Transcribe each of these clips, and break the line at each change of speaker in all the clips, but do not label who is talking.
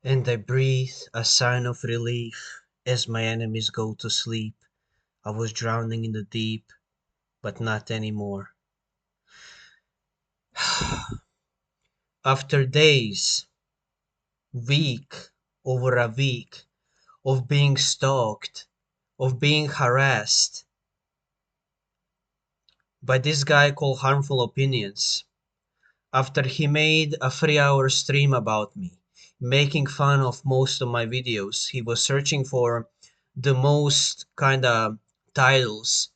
And I breathe a sigh of relief as my enemies go to sleep. I was drowning in the deep, but not anymore. After days, week over a week of being stalked, of being harassed by this guy called Harmful Opinions, after he made a 3 hour stream about me, making fun of most of my videos, he was searching for the most kind of titles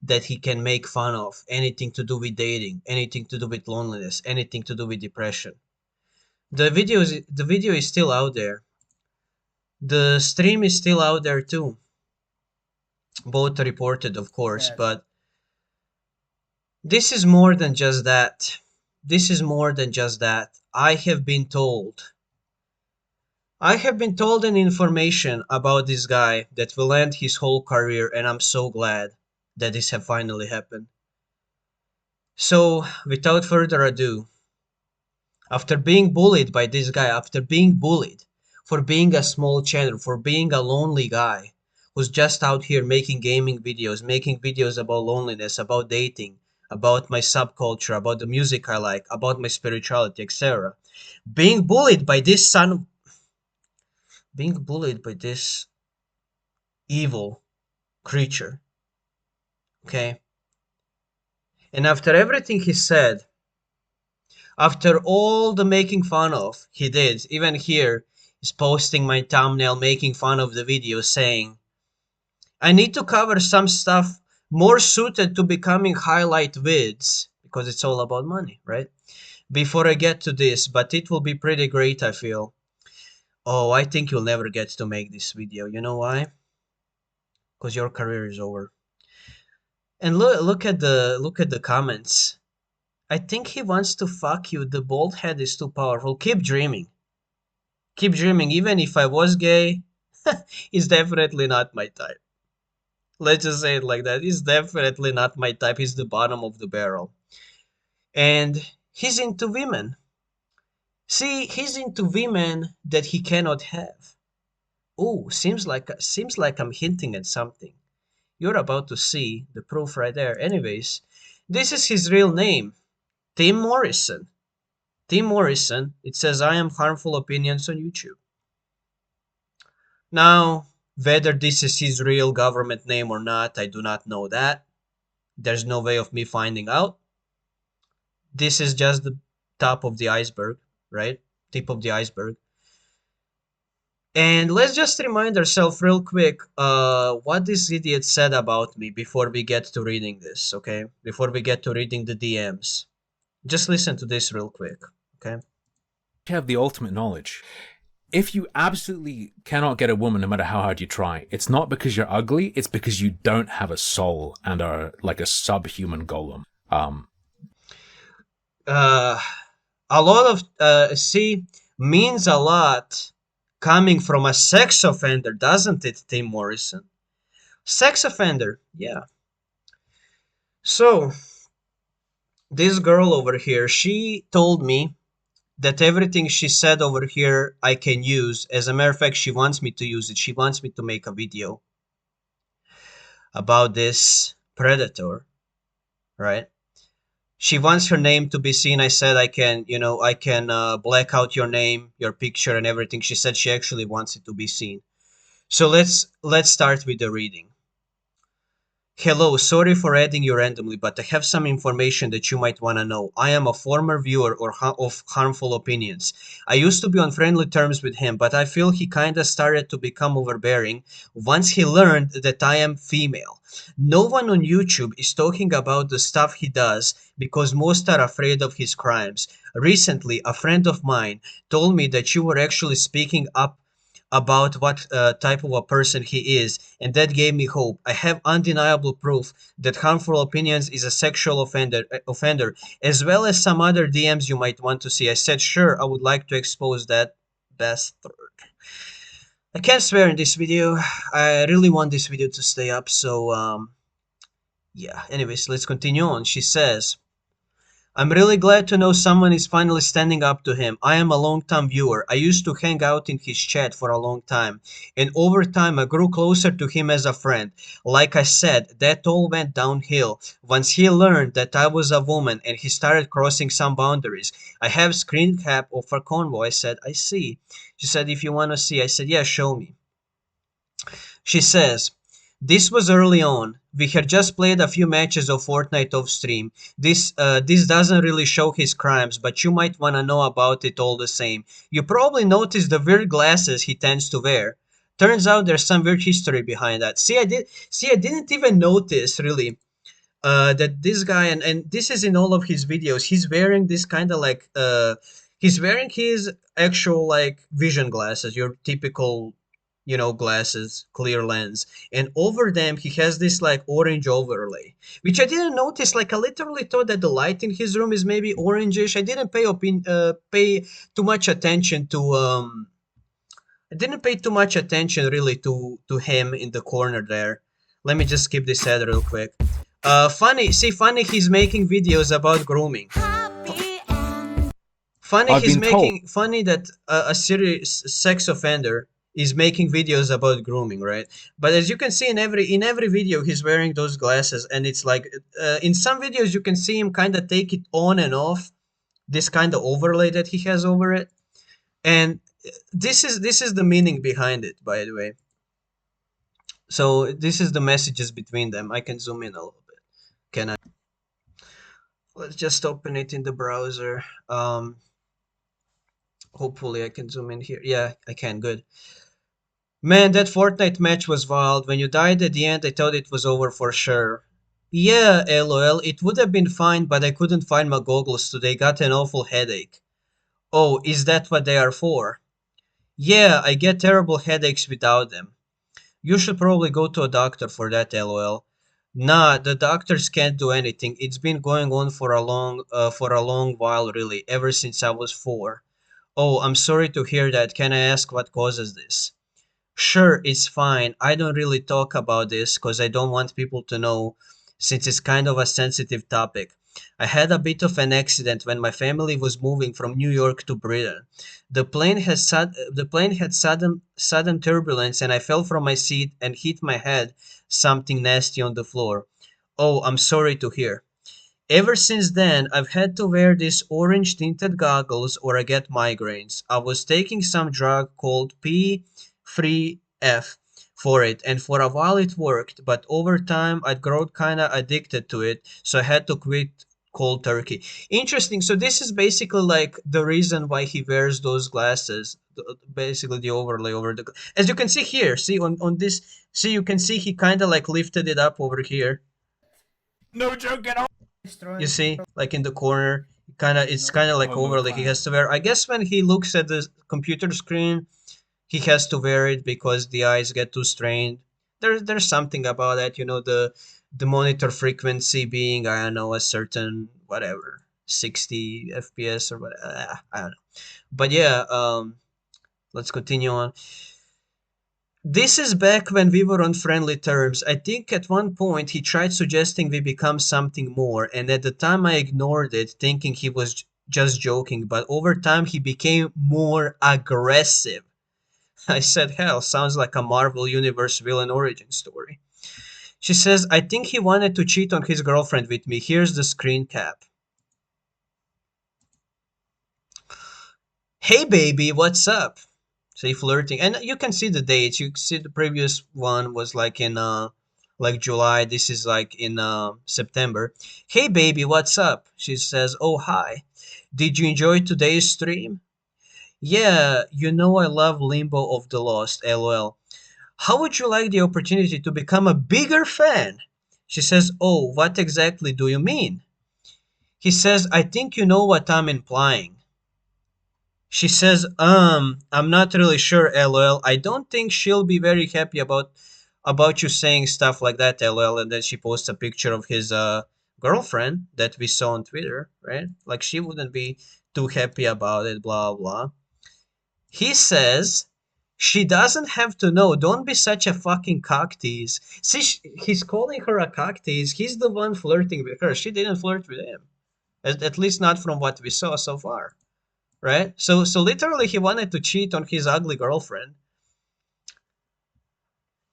that he can make fun of. Anything to do with dating, anything to do with loneliness, anything to do with depression. The video is still out there. The stream is still out there too. Both reported, of course,
Yes.
but this is more than just that. This is more than just that. I have been told an information about this guy that will end his whole career, and I'm so glad that this have finally happened. So, without further ado, after being bullied by this guy, after being bullied for being a small channel, for being a lonely guy who's just out here making videos about loneliness, about dating, about my subculture, about the music I like, about my spirituality, etc. Being bullied by this son, being bullied by this evil creature, okay? And after everything he said, after all the making fun of he did, even here, he's posting my thumbnail making fun of the video saying, I need to cover some stuff more suited to becoming highlight vids because it's all about money, right? Before I get to this, but it will be pretty great, I feel. Oh, I think you'll never get to make this video. You know why? Because your career is over. And look at the comments. I think he wants to fuck you. The bald head is too powerful. Keep dreaming. Keep dreaming. Even if I was gay, he's definitely not my type. Let's just say it like that. He's definitely not my type. He's the bottom of the barrel. And he's into women. See, he's into women that he cannot have. Oh, seems like I'm hinting at something. You're about to see the proof right there. Anyways, this is his real name, Tim Morrison. Tim Morrison. It says I am harmful opinions on YouTube. Now, whether this is his real government name or not, I do not know that. There's no way of me finding out. This is just the top of the iceberg, right? Tip of the iceberg. And let's just remind ourselves real quick what this idiot said about me before we get to reading this, okay? Before we get to reading the DMs. Just listen to this real quick, okay?
Have the ultimate knowledge. If you absolutely cannot get a woman no matter how hard you try, it's not because you're ugly, it's because you don't have a soul and are like a subhuman golem.
Uh, a lot of, see, means a lot coming from a sex offender, doesn't it, Tim Morrison? Sex offender, yeah. So, this girl over here, she told me that everything she said over here I can use. As a matter of fact, she wants me to use it. She wants me to make a video about this predator, right? She wants her name to be seen. I said I can black out your name, your picture, and everything. She said she actually wants it to be seen. So let's start with the reading. Hello, sorry for adding you randomly, but I have some information that you might want to know. I am a former viewer of Harmful Opinions. I used to be on friendly terms with him, but I feel he kinda started to become overbearing once he learned that I am female. No one on YouTube is talking about the stuff he does because most are afraid of his crimes. Recently, a friend of mine told me that you were actually speaking up about what type of a person he is, and that gave me hope. I have undeniable proof that Harmful Opinions is a sexual offender, as well as some other DMs you might want to see. I said, sure, I would like to expose that bastard. I can't swear in this video. I really want this video to stay up, so yeah. Anyways, let's continue on. She says, I'm really glad to know someone is finally standing up to him. I am a long-time viewer. I used to hang out in his chat for a long time, and over time I grew closer to him as a friend. Like I said, that all went downhill once he learned that I was a woman and he started crossing some boundaries. I have screen cap of a convo. I said, I see. She said, if you want to see. I said, yeah, show me. She says, this was early on. We had just played a few matches of Fortnite off stream. This doesn't really show his crimes, but you might want to know about it all the same. You probably noticed the weird glasses he tends to wear. Turns out there's some weird history behind that. I didn't even notice really that this guy, and this is in all of his videos, he's wearing this kind of like he's wearing his actual like vision glasses, your typical, you know, glasses, clear lens, and over them he has this like orange overlay, which I didn't notice. Like I literally thought that the light in his room is maybe orangish. I didn't pay too much attention to I didn't pay too much attention really to him in the corner there. Let me just skip this ad real quick. Funny he's making videos about grooming.
I've been told.
Funny that a serious sex offender is making videos about grooming, right? But as you can see in every video, he's wearing those glasses, and it's like in some videos you can see him kind of take it on and off, this kind of overlay that he has over it, and this is the meaning behind it, by the way. So this is the messages between them. I can zoom in a little bit. Can I? Let's just open it in the browser. Hopefully I can zoom in here. Yeah, I can. Good. Man, that Fortnite match was wild. When you died at the end, I thought it was over for sure. Yeah, lol. It would have been fine, but I couldn't find my goggles today. Got an awful headache. Oh, is that what they are for? Yeah, I get terrible headaches without them. You should probably go to a doctor for that, lol. Nah, the doctors can't do anything. It's been going on for a long while, really, ever since I was 4. Oh, I'm sorry to hear that. Can I ask what causes this? Sure, it's fine. I don't really talk about this because I don't want people to know, since it's kind of a sensitive topic. I had a bit of an accident when my family was moving from New York to Britain. The plane had sudden turbulence and I fell from my seat and hit my head something nasty on the floor. Oh, I'm sorry to hear. Ever since then, I've had to wear these orange tinted goggles or I get migraines. I was taking some drug called P3F for it, and for a while it worked, but over time I'd grown kinda addicted to it, so I had to quit cold turkey. Interesting. So this is basically like the reason why he wears those glasses. Basically the overlay over the. As you can see here, see on this, see you can see he kind of like lifted it up over here.
No joke at all.
You see, like in the corner, it's kind of like overlay he has to wear. I guess when he looks at the computer screen, he has to wear it because the eyes get too strained. There's something about that, you know, the monitor frequency being, I don't know, a certain whatever 60 FPS or what, I don't know. But yeah, let's continue on. This is back when we were on friendly terms. I think at one point he tried suggesting we become something more, and at the time I ignored it, thinking he was just joking, but over time he became more aggressive. I said, hell, sounds like a Marvel Universe villain origin story. She says, I think he wanted to cheat on his girlfriend with me. Here's the screen cap. Hey baby, what's up? Say flirting. And you can see the dates. You see the previous one was like in like July. This is like in September. Hey baby, what's up? She says, oh hi. Did you enjoy today's stream? Yeah, you know I love Limbo of the Lost, lol. How would you like the opportunity to become a bigger fan? She says, oh, what exactly do you mean? He says, I think you know what I'm implying. She says, I'm not really sure, lol. I don't think she'll be very happy about you saying stuff like that, lol. And then she posts a picture of his girlfriend that we saw on Twitter, right? Like she wouldn't be too happy about it, blah blah. He says, she doesn't have to know. Don't be such a fucking cocktease. See, he's calling her a cocktease. He's the one flirting with her. She didn't flirt with him. At least not from what we saw so far, right? So literally he wanted to cheat on his ugly girlfriend.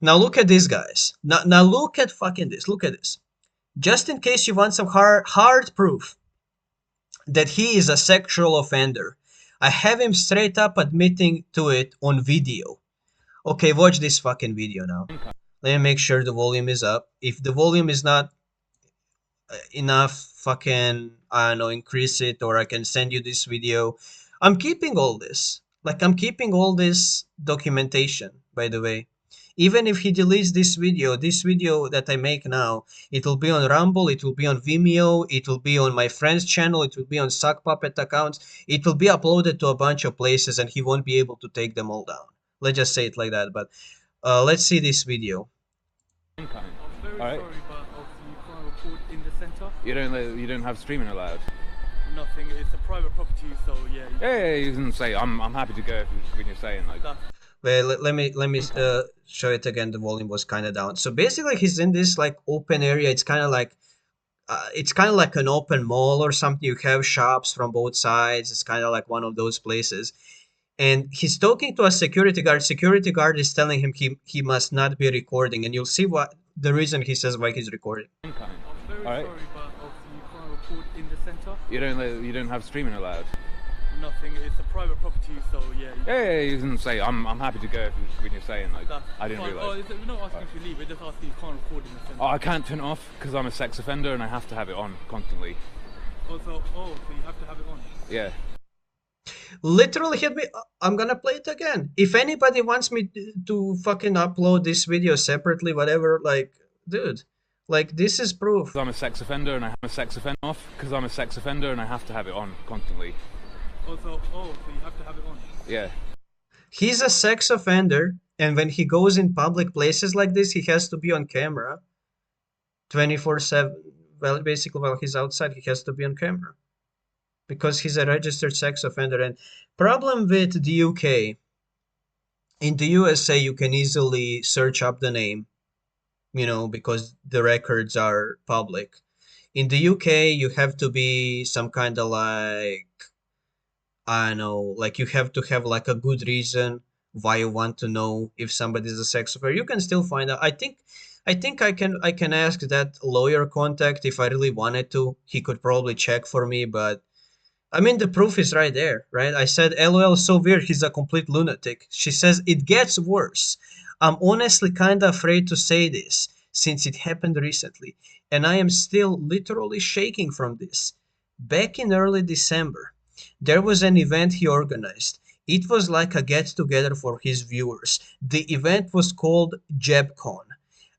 Now look at these guys. Now look at fucking this. Look at this. Just in case you want some hard proof that he is a sexual offender, I have him straight up admitting to it on video. Okay, watch this fucking video now. Let me make sure the volume is up. If the volume is not enough, fucking, I don't know, increase it, or I can send you this video. I'm keeping all this. Like, I'm keeping all this documentation, by the way. Even if he deletes this video that I make now, it will be on Rumble, it will be on Vimeo, it will be on my friend's channel, it will be on Sock Puppet accounts, it will be uploaded to a bunch of places and he won't be able to take them all down. Let's just say it like that, but let's see this video.
I'm very sorry, but obviously you can't record in the centre.
You don't have streaming allowed.
Nothing. It's a private property, so yeah.
Yeah, you can say I'm happy to go when you're saying like.
Well, let me show it again. The volume was kind of down. So basically, he's in this like open area. It's kind of like an open mall or something. You have shops from both sides. It's kind of like one of those places. And he's talking to a security guard. Security guard is telling him he must not be recording. And you'll see what the reason he says why he's recording.
I'm very sorry, but obviously you can't record in the centre.
You don't have streaming allowed.
Nothing. It's a private property, so yeah.
Yeah, you can say I'm happy to go when you're saying like. I didn't
fine.
realise.
We're not asking if you leave. We're just asking you can't record in the centre.
Oh, I can't turn it off because I'm a sex offender and I have to have it on constantly.
So you have to have it on.
Yeah.
Literally hit me. I'm gonna play it again. If anybody wants me to fucking upload this video separately, whatever, like, dude, like this is proof.
I'm a sex offender and I have a sex offender off because I'm a sex offender and I have to have it on constantly.
So you have to have it on.
Yeah.
He's a sex offender, and when he goes in public places like this, he has to be on camera 24/7. Well, basically, while he's outside, he has to be on camera because he's a registered sex offender. And problem with the UK, in the USA, you can easily search up the name, because the records are public. In the UK, you have to be some kind of like, I don't know, like you have to have like a good reason why you want to know if somebody is a sex offender. You can still find out. I think I can ask that lawyer contact if I really wanted to. He could probably check for me, but I mean the proof is right there, right? I said LOL so weird, he's a complete lunatic. She says it gets worse. I'm honestly kinda afraid to say this since it happened recently, and I am still literally shaking from this. Back in early December, there was an event he organized. It was like a get together for his viewers. The event was called JebCon.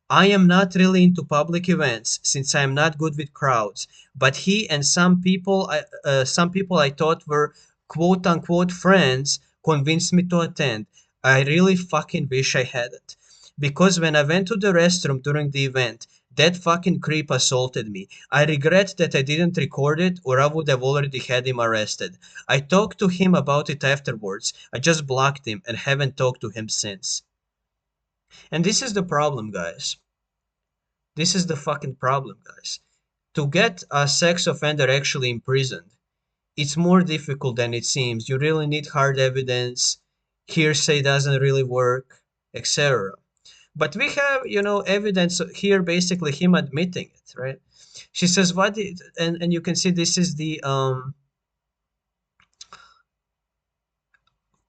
I am not really into public events since I am not good with crowds, but he and some people I thought were quote unquote friends convinced me to attend. I really fucking wish I hadn't. Because when I went to the restroom during the event, that fucking creep assaulted me. I regret that I didn't record it or I would have already had him arrested. I talked to him about it afterwards. I just blocked him and haven't talked to him since. And this is the problem, guys. This is the fucking problem, guys. To get a sex offender actually imprisoned, it's more difficult than it seems. You really need hard evidence. Hearsay doesn't really work, etc. But we have, evidence here, basically him admitting it, right? She says, what did, and you can see this is the,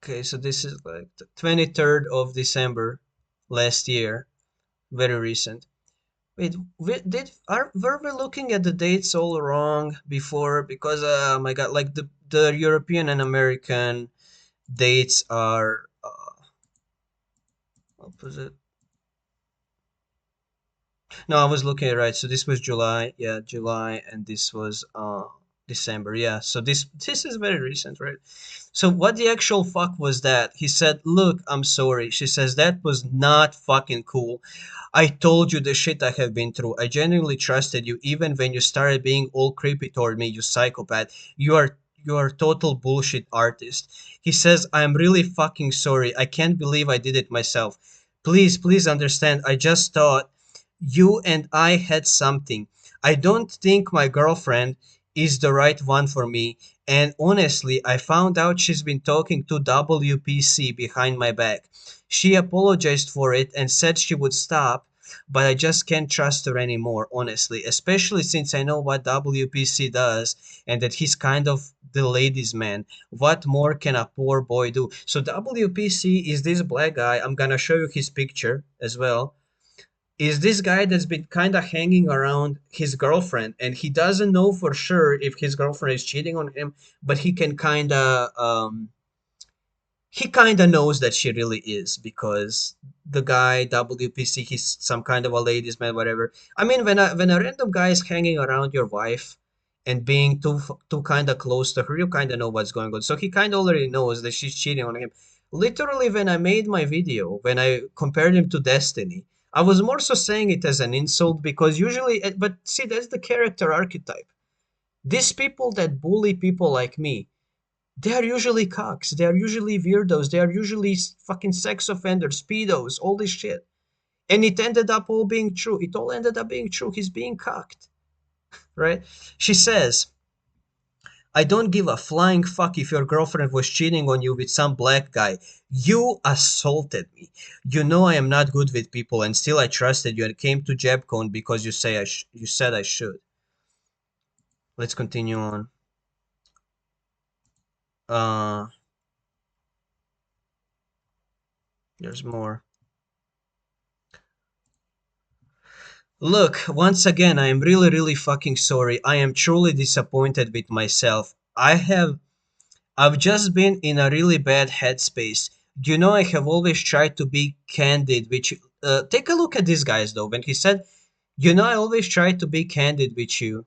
okay, so this is like the 23rd of December last year, very recent. Wait, were we looking at the dates all wrong before? Because, oh my God, like the European and American dates are, opposite. No, I was looking at right. So this was July, yeah, July, and this was December, yeah. So this is very recent, right? So what the actual fuck was that? He said, "Look, I'm sorry." She says that was not fucking cool. I told you the shit I have been through. I genuinely trusted you, even when you started being all creepy toward me, you psychopath. You are total bullshit artist. He says, I'm really fucking sorry. I can't believe I did it myself. Please understand. I just thought you and I had something. I don't think my girlfriend is the right one for me. And honestly, I found out she's been talking to WPC behind my back. She apologized for it and said she would stop, but I just can't trust her anymore, honestly, especially since I know what WPC does and that he's kind of the ladies' man. What more can a poor boy do? So WPC is this black guy. I'm gonna show you his picture as well. Is this guy that's been kind of hanging around his girlfriend, and he doesn't know for sure if his girlfriend is cheating on him, but he kind of knows that she really is, because the guy WPC, he's some kind of a ladies man, whatever. I mean, when a random guy is hanging around your wife and being too kind of close to her, you kind of know what's going on. So he kind of already knows that she's cheating on him. Literally, when I made my video, when I compared him to Destiny, I was more so saying it as an insult, because usually, but see, that's the character archetype. These people that bully people like me, they are usually cocks. They are usually weirdos. They are usually fucking sex offenders, pedos, all this shit. And it ended up all being true. It all ended up being true. He's being cocked, right? She says, I don't give a flying fuck if your girlfriend was cheating on you with some black guy. You assaulted me. You know I am not good with people, and still I trusted you and came to JebCon because you said I should. Let's continue on. Uh, there's more. Look, once again, I am really, really fucking sorry. I am truly disappointed with myself. I've just been in a really bad headspace. You know, I have always tried to be candid, which, take a look at this, guys, though. When he said, you know, I always try to be candid with you,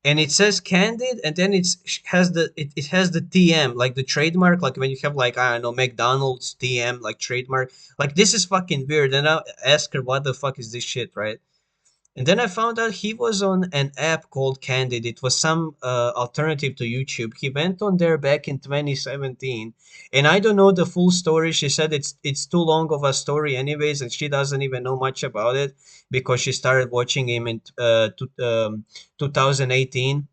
and it says candid, and then it has the TM, like the trademark, like when you have, like, I don't know, McDonald's TM, like trademark. Like, this is fucking weird. And I ask her, what the fuck is this shit, right? And then I found out he was on an app called Candid. It was some alternative to YouTube. He went on there back in 2017, and I don't know the full story. She said it's too long of a story, anyways, and she doesn't even know much about it because she started watching him in 2018.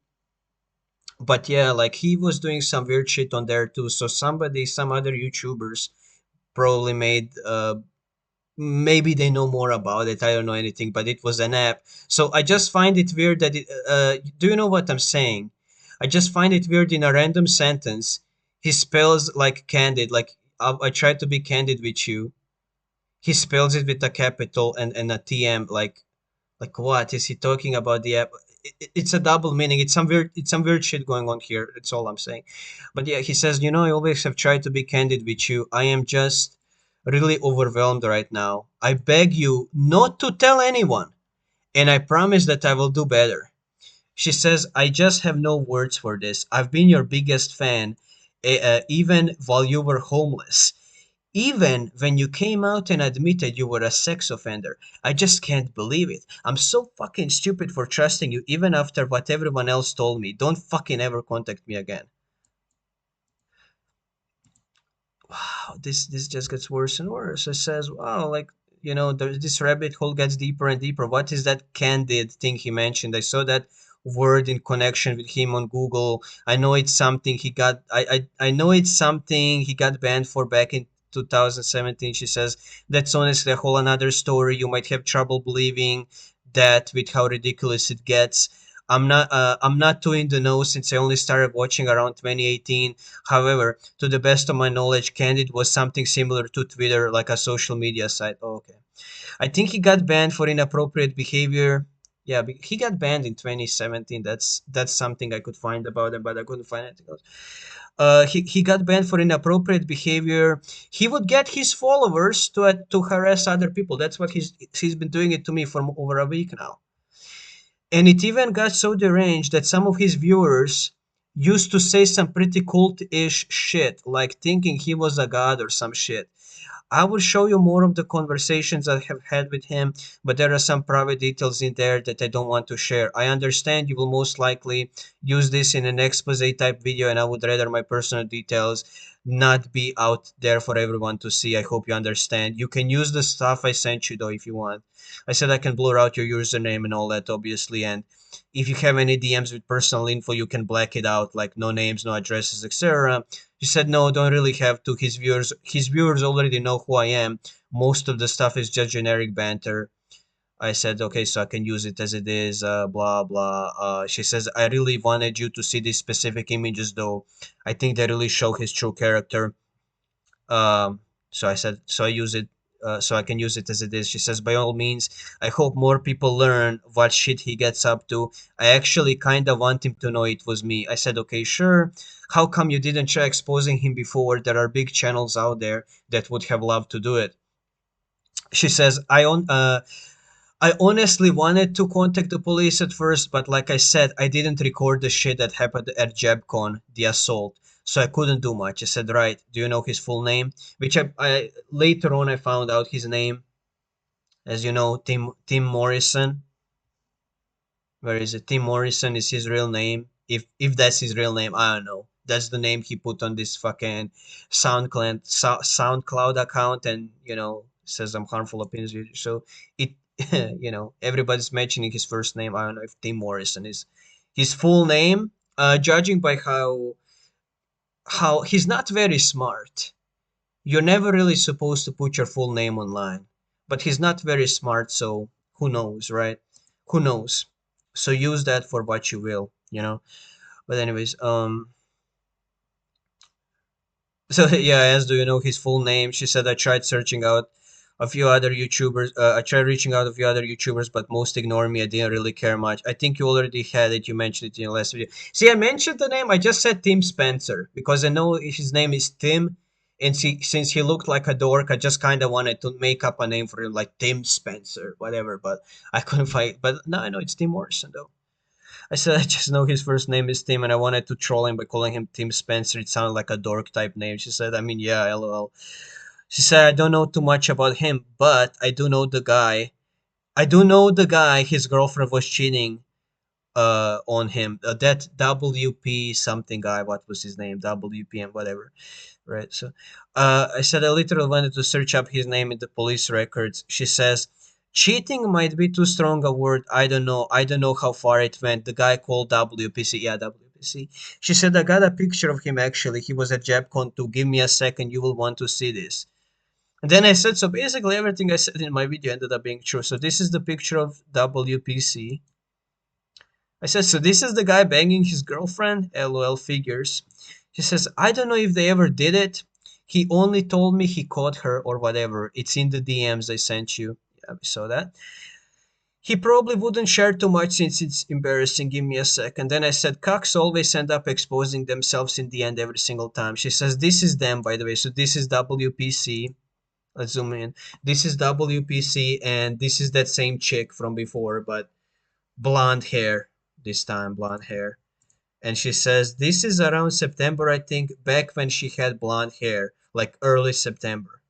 But yeah, like, he was doing some weird shit on there too. So some other YouTubers probably made maybe they know more about it. I don't know anything, but it was an app. So I just find it weird that do you know what I'm saying? I just find it weird, in a random sentence he spells like candid, like, I try to be candid with you. He spells it with a capital and a TM, like, what is he talking about? The app, it's a double meaning. It's some weird shit going on here. That's all I'm saying. But yeah, he says, you know, I always have tried to be candid with you. I am just really overwhelmed right now. I beg you not to tell anyone, and I promise that I will do better. She says, I just have no words for this. I've been your biggest fan, even while you were homeless. Even when you came out and admitted you were a sex offender. I just can't believe it. I'm so fucking stupid for trusting you, even after what everyone else told me. Don't fucking ever contact me again. Wow, this just gets worse and worse. It says, wow, like, you know, this rabbit hole gets deeper and deeper. What is that candid thing he mentioned? I saw that word in connection with him on Google. I know it's something he got. I know it's something he got banned for back in 2017. She says that's honestly a whole another story. You might have trouble believing that with how ridiculous it gets. I'm not too in the know since I only started watching around 2018. However, to the best of my knowledge, Candid was something similar to Twitter, like a social media site. Oh, okay. I think he got banned for inappropriate behavior. Yeah, he got banned in 2017. That's something I could find about him, but I couldn't find anything else. He got banned for inappropriate behavior. He would get his followers to harass other people. That's what he's been doing it to me for over a week now. And it even got so deranged that some of his viewers used to say some pretty cult-ish shit, like thinking he was a god or some shit. I will show you more of the conversations I have had with him, but there are some private details in there that I don't want to share. I understand you will most likely use this in an expose type video, and I would rather my personal details not be out there for everyone to see. I hope you understand. You can use the stuff I sent you though if you want. I said I can blur out your username and all that, obviously, and if you have any DMs with personal info, you can black it out, like no names, no addresses, etc. She said, no, don't really have to. His viewers already know who I am. Most of the stuff is just generic banter. I said, okay, so I can use it as it is, blah, blah. She says, I really wanted you to see these specific images, though. I think they really show his true character. So I said, so I use it, so I can use it as it is. She says, by all means, I hope more people learn what shit he gets up to. I actually kind of want him to know it was me. I said, okay, sure. How come you didn't try exposing him before? There are big channels out there that would have loved to do it. She says, I honestly wanted to contact the police at first, but like I said, I didn't record the shit that happened at JebCon, the assault, so I couldn't do much. I said, right, do you know his full name? Which I later on I found out his name, as you know, Tim Morrison. Where is it? Tim Morrison is his real name. If that's his real name, I don't know. That's the name he put on this fucking SoundCloud account, and says some harmful opinions. So it, everybody's mentioning his first name. I don't know if Tim Morrison is his full name. Judging by how he's not very smart. You're never really supposed to put your full name online, but he's not very smart, so who knows, right? Who knows? So use that for what you will. But anyways, so yeah, I asked, do you know his full name? She said, I tried searching out a few other YouTubers. I tried reaching out a few other YouTubers, but most ignore me. I didn't really care much. I think you already had it. You mentioned it in your last video. See, I mentioned the name. I just said Tim Spencer because I know his name is Tim. And since he looked like a dork, I just kind of wanted to make up a name for him, like Tim Spencer, whatever. But I couldn't find. But no, I know it's Tim Morrison, though. I said I just know his first name is Tim, and I wanted to troll him by calling him Tim Spencer. It sounded like a dork type name. She said, I mean, yeah, lol. She said, I don't know too much about him, but I do know the guy. I do know the guy. His girlfriend was cheating on him. That WP something guy. What was his name? WPM, whatever. Right. So I said I literally wanted to search up his name in the police records. She says, cheating might be too strong a word. I don't know. I don't know how far it went. The guy called WPC. Yeah, WPC. She said, I got a picture of him actually. He was at JebCon too. Give me a second. You will want to see this. And then I said, so basically everything I said in my video ended up being true. So this is the picture of WPC. I said, so this is the guy banging his girlfriend? LOL figures. She says, I don't know if they ever did it. He only told me he caught her or whatever. It's in the DMs I sent you. Yeah, we saw that. He probably wouldn't share too much since it's embarrassing. Give me a second. Then I said, cocks always end up exposing themselves in the end every single time. She says, this is them, by the way. So this is WPC. Let's zoom in. This is WPC, and this is that same chick from before, but blonde hair this time, blonde hair. And she says, this is around September, I think, back when she had blonde hair, like early September.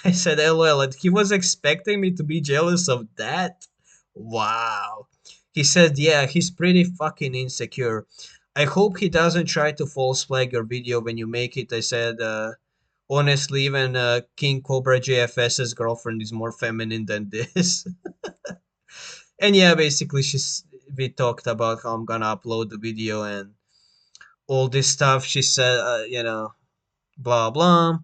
I said, LOL, and he was expecting me to be jealous of that? Wow. He said, yeah, he's pretty fucking insecure. I hope he doesn't try to false flag your video when you make it. I said, honestly, even King Cobra JFS's girlfriend is more feminine than this. And yeah, basically, we talked about how I'm gonna upload the video and all this stuff. She said, blah blah.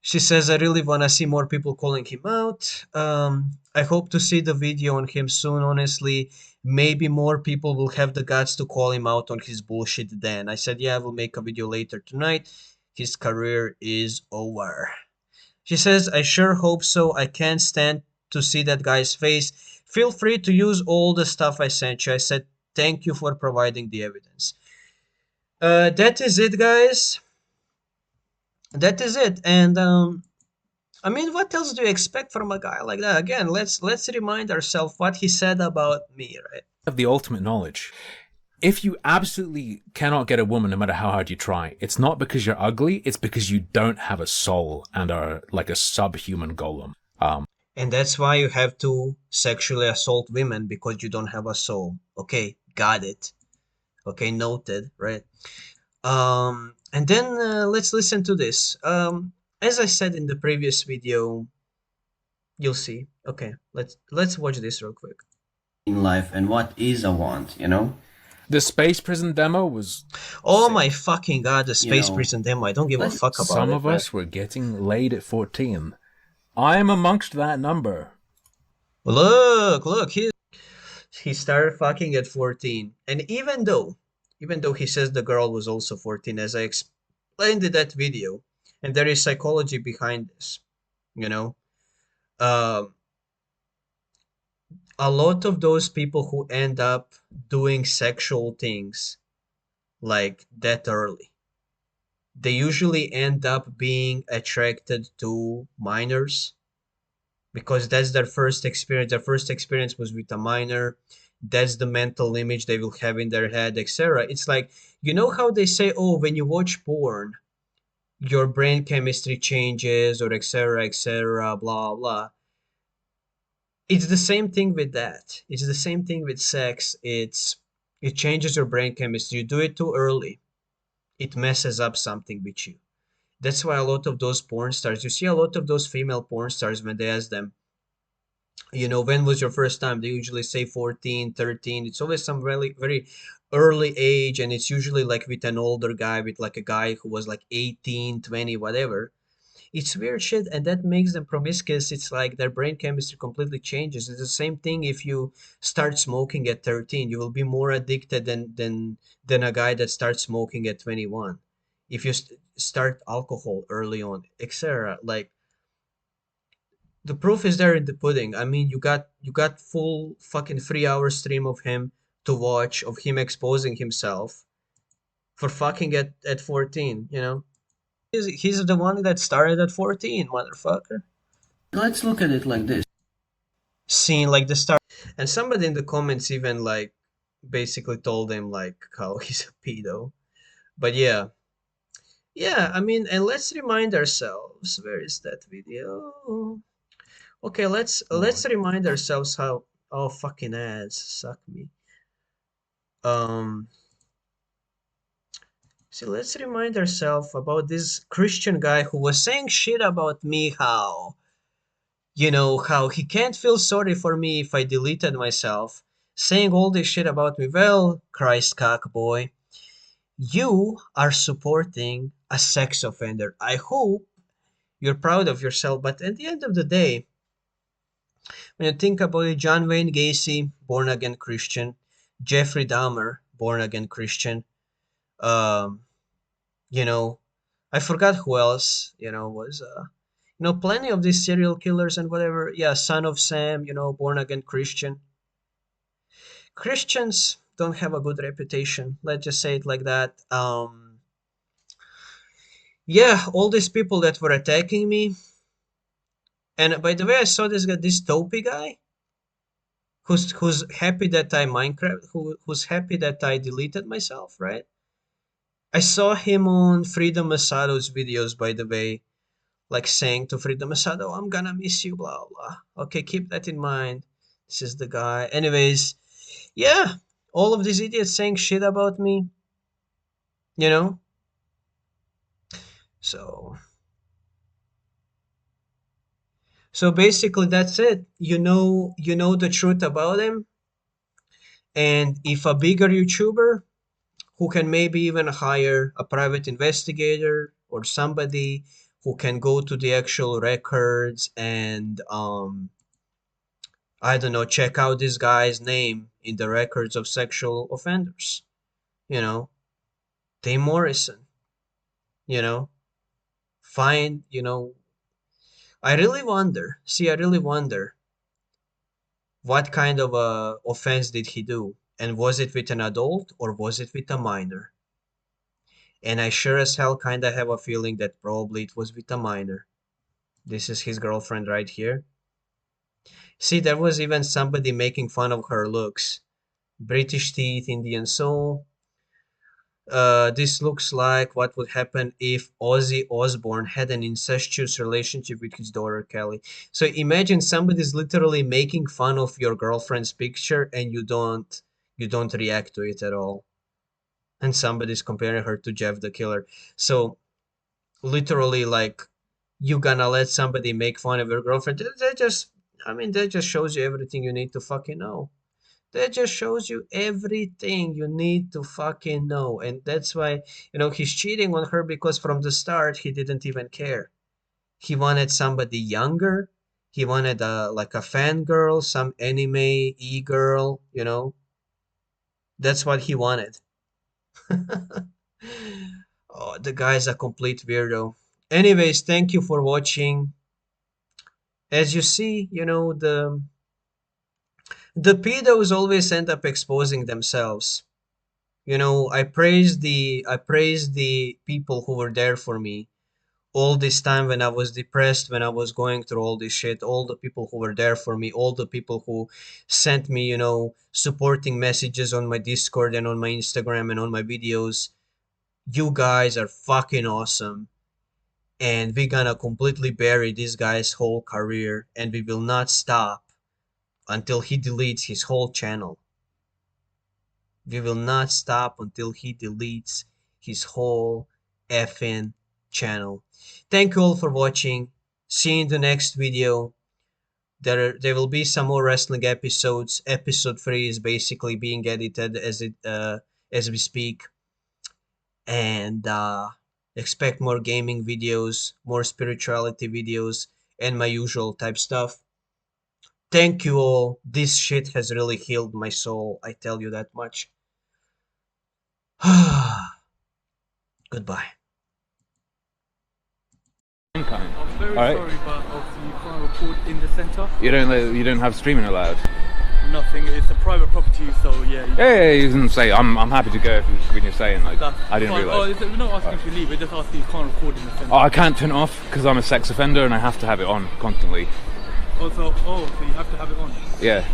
She says, I really wanna see more people calling him out. I hope to see the video on him soon, honestly. Maybe more people will have the guts to call him out on his bullshit then. I said, yeah, I will make a video later tonight. His career is over. She says, I sure hope so. I can't stand to see that guy's face. Feel free to use all the stuff I sent you. I said, thank you for providing the evidence. That is it, guys. That is it. And I mean, what else do you expect from a guy like that? Again, let's remind ourselves what he said about me, right?
Have the ultimate knowledge. If you absolutely cannot get a woman no matter how hard you try, it's not because you're ugly, it's because you don't have a soul and are like a subhuman golem.
And that's why you have to sexually assault women, because you don't have a soul. Okay, got it. Okay, noted, right? And then let's listen to this. As I said in the previous video, you'll see. Okay, let's watch this real quick.
in life and what is a want, you know?
The space prison demo was
Oh
sick.
my fucking god, the Space
know,
Prison demo. I don't give a
let's-
fuck about
Some
it,
of
man.
us were getting laid at 14. I am amongst that number.
Look, he started fucking at 14. And even though he says the girl was also 14, as I explained in that video, and there is psychology behind this, you know, um, a lot of those people who end up doing sexual things like that early, they usually end up being attracted to minors because that's their first experience. Their first experience was with a minor. That's the mental image they will have in their head, etc. It's like, you know how they say, oh, when you watch porn, your brain chemistry changes, or etc., etc., blah, blah. It's the same thing with that. It's the same thing with sex. It changes your brain chemistry. You do it too early, it messes up something with you. That's why a lot of those porn stars, you see a lot of those female porn stars when they ask them, when was your first time? They usually say 14, 13. It's always some really very early age, and it's usually like with an older guy, with like a guy who was like 18, 20, whatever. It's weird shit, and that makes them promiscuous. It's like their brain chemistry completely changes. It's the same thing if you start smoking at 13. You will be more addicted than a guy that starts smoking at 21. If you start alcohol early on, etc. Like, the proof is there in the pudding. I mean, you got full fucking 3 hour stream of him to watch, of him exposing himself for fucking at 14, you know? He's the one that started at 14, motherfucker.
let's look at it like this.
Seeing like the start. And somebody in the comments even like basically told him like how he's a pedo. But yeah. Yeah, I mean, and let's remind ourselves, where is that video? Okay, let's remind ourselves how, oh, fucking ads suck me. Um So let's remind ourselves about this Christian guy who was saying shit about me, how he can't feel sorry for me if I deleted myself, saying all this shit about me. Well, Christ cock boy, you are supporting a sex offender. I hope you're proud of yourself, but at the end of the day, when you think about it, John Wayne Gacy, born again Christian, Jeffrey Dahmer, born again Christian, um, you know, I forgot who else, was, plenty of these serial killers and whatever. Yeah, Son of Sam, born again Christian. Christians don't have a good reputation. Let's just say it like that. Yeah, all these people that were attacking me. And by the way, I saw this Topi guy, who's happy that I Minecraft, who's happy that I deleted myself, right? I saw him on Freedom Asado's videos, by the way, like saying to Freedom Asado, I'm gonna miss you, blah blah. Okay, keep that in mind. This is the guy. Anyways, yeah, all of these idiots saying shit about me, you know? So so basically that's it. You know the truth about him. And if a bigger YouTuber who can maybe even hire a private investigator or somebody who can go to the actual records and I don't know, check out this guy's name in the records of sexual offenders. You know, Tim Morrison, you know, find, I really wonder what kind of a offense did he do? And was it with an adult or was it with a minor? And I sure as hell kinda have a feeling that probably it was with a minor. This is his girlfriend right here. See, there was even somebody making fun of her looks. British teeth, Indian soul. This looks like what would happen if Ozzy Osbourne had an incestuous relationship with his daughter Kelly. So imagine somebody's literally making fun of your girlfriend's picture and you don't react to it at all. And somebody's comparing her to Jeff the Killer. So literally, like, you gonna let somebody make fun of your girlfriend? That just shows you everything you need to fucking know. That just shows you everything you need to fucking know. And that's why, he's cheating on her because from the start he didn't even care. He wanted somebody younger. He wanted like a fangirl, some anime e-girl, That's what he wanted. Oh, the guy's a complete weirdo. Anyways, thank you for watching. As you see, the pedos always end up exposing themselves. I praise the people who were there for me all this time when I was depressed, when I was going through all this shit, all the people who were there for me, all the people who sent me, supporting messages on my Discord and on my Instagram and on my videos. You guys are fucking awesome. And we're gonna completely bury this guy's whole career, and we will not stop until he deletes his whole channel. We will not stop until he deletes his whole effing channel. Thank you all for watching. See you in the next video. There will be some more wrestling episodes. Episode 3 is basically being edited as we speak. And expect more gaming videos, more spirituality videos, and my usual type stuff. Thank you all. This shit has really healed my soul. I tell you that much. Goodbye.
I'm very
Alright.
sorry, but obviously you can't record in the centre.
You don't have streaming allowed.
Nothing. It's a private property, so yeah.
Yeah, you can say I'm happy to go when you're saying like
That's
I didn't
fine.
realise.
We're not asking if you leave. We're just asking you can't record in the centre.
Oh, I can't turn it off because I'm a sex offender and I have to have it on constantly.
Also, so you have to have it on.
Yeah.